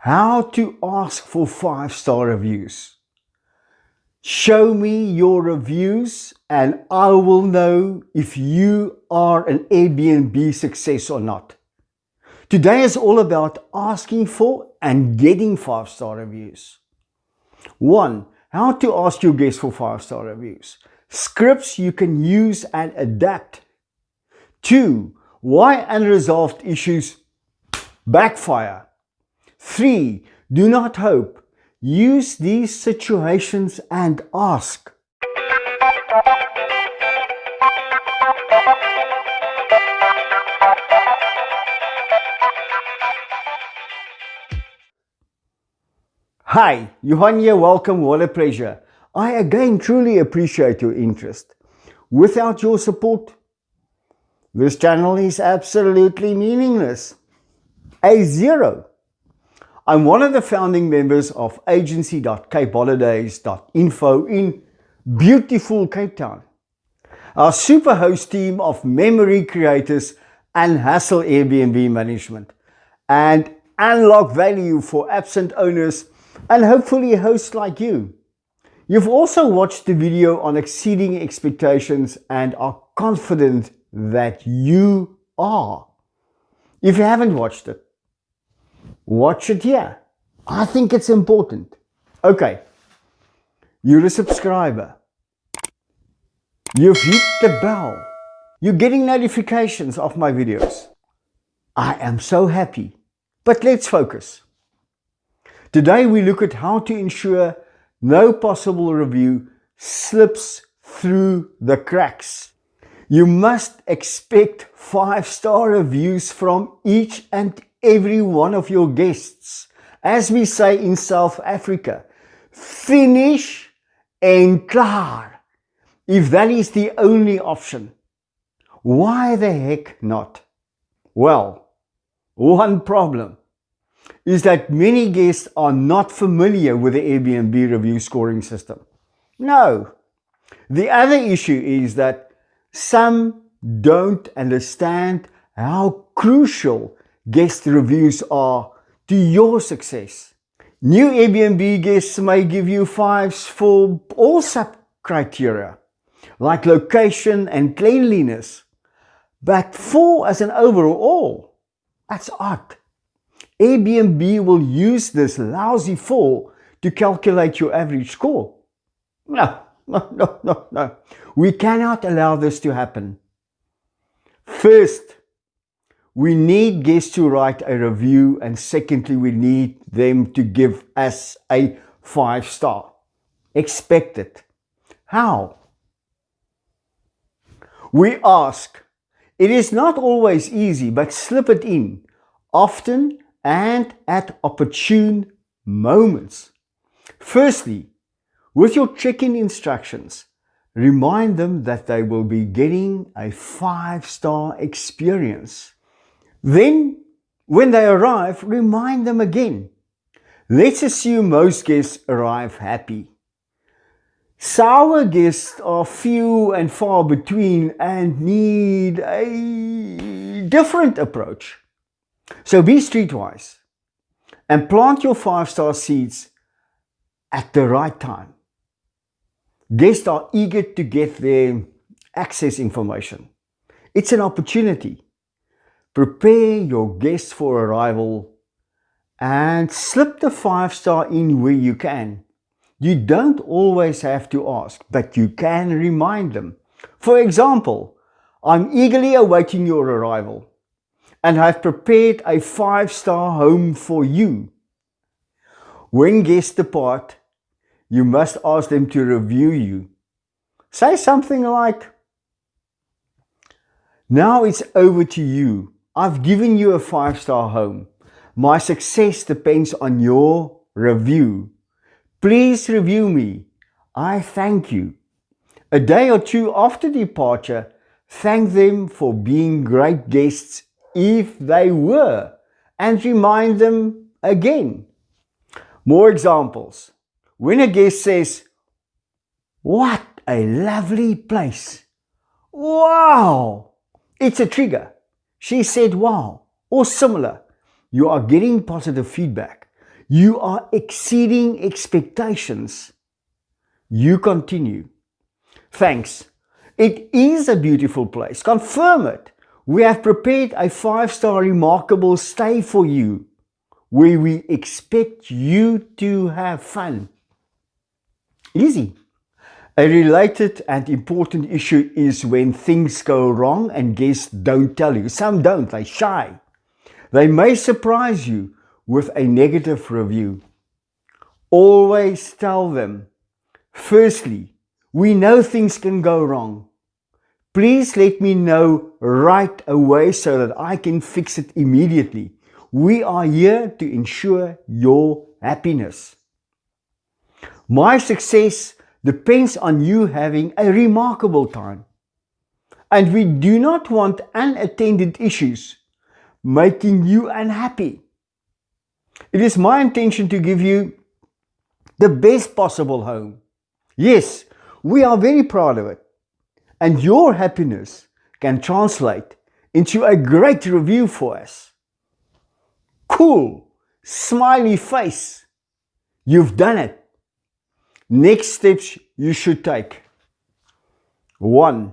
How to ask for 5-star reviews. Show me your reviews and I will know if you are an Airbnb success or not. Today is all about asking for and getting 5-star reviews. 1. How to ask your guests for 5-star reviews. Scripts you can use and adapt. 2. Why unresolved issues backfire. 3. Do not hope. Use these situations and ask. Hi, Johan here, welcome, what a pleasure. I again truly appreciate your interest. Without your support, this channel is absolutely meaningless. A zero. I'm one of the founding members of Agency.CapeHolidays.Info in beautiful Cape Town. Our Superhost team of memory creators and hassle Airbnb management and unlock value for absent owners and hopefully hosts like you. You've also watched the video on exceeding expectations and are confident that you are. If you haven't watched it, watch it here. I think it's important. Okay, you're a subscriber. You've hit the bell. You're getting notifications of my videos. I am so happy. But let's focus. Today we look at how to ensure no possible review slips through the cracks. You must expect 5-star reviews from each and every one of your guests. As we say in South Africa, finish en klaar. If that is the only option, why the heck not? Well, one problem is that many guests are not familiar with the Airbnb review scoring system. No. The other issue is that some don't understand how crucial guest reviews are to your success. New Airbnb guests may give you 5s for all sub-criteria, like location and cleanliness, but 4 as an overall. That's odd. Airbnb will use this lousy 4 to calculate your average score. No. We cannot allow this to happen. First, we need guests to write a review, and secondly, we need them to give us a 5-star. Expect it. How? We ask. It is not always easy, but slip it in, often and at opportune moments. Firstly, with your check-in instructions, remind them that they will be getting a 5-star experience. Then, when they arrive, remind them again. Let's assume most guests arrive happy. Sour guests are few and far between and need a different approach. So be streetwise and plant your 5-star seeds at the right time. Guests are eager to get their access information. It's an opportunity. Prepare your guests for arrival and slip the 5-star in where you can. You don't always have to ask, but you can remind them. For example, I'm eagerly awaiting your arrival and I've prepared a 5-star home for you. When guests depart, you must ask them to review you. Say something like, now it's over to you. I've given you a 5-star home. My success depends on your review. Please review me. I thank you. A day or two after departure, thank them for being great guests if they were, and remind them again. More examples. When a guest says, "What a lovely place. Wow!" It's a trigger. She said wow or similar. You are getting positive feedback. You are exceeding expectations. You continue. Thanks. It is a beautiful place. Confirm it. We have prepared a 5-star remarkable stay for you, where we expect you to have fun. Easy. A related and important issue is when things go wrong and guests don't tell you. Some don't, they're shy. They may surprise you with a negative review. Always tell them, firstly, we know things can go wrong. Please let me know right away so that I can fix it immediately. We are here to ensure your happiness. My success depends on you having a remarkable time. And we do not want unattended issues making you unhappy. It is my intention to give you the best possible home. Yes, we are very proud of it. And your happiness can translate into a great review for us. Cool, smiley face. You've done it. Next steps you should take. 1.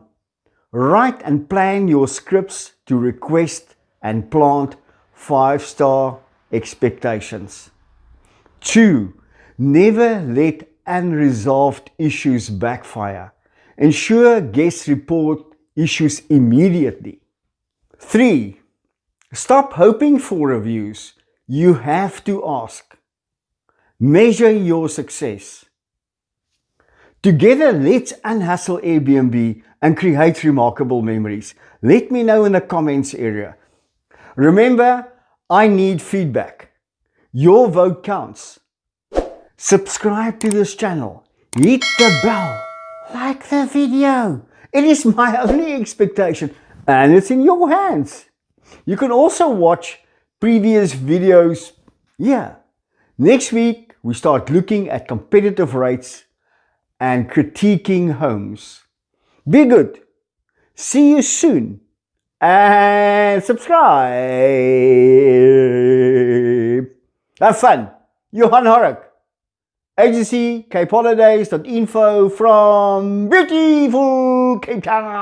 Write and plan your scripts to request and plant 5-star expectations. 2. Never let unresolved issues backfire. Ensure guests report issues immediately. 3. Stop hoping for reviews. You have to ask. Measure your success. Together, let's unhustle Airbnb and create remarkable memories. Let me know in the comments area. Remember, I need feedback. Your vote counts. Subscribe to this channel. Hit the bell. Like the video. It is my only expectation and it's in your hands. You can also watch previous videos here. Next week, we start looking at competitive rates and critiquing homes. Be good. See you soon. And subscribe. Have fun. Johan Horrocks. Agency.CapeHolidays.Info from beautiful Cape Town.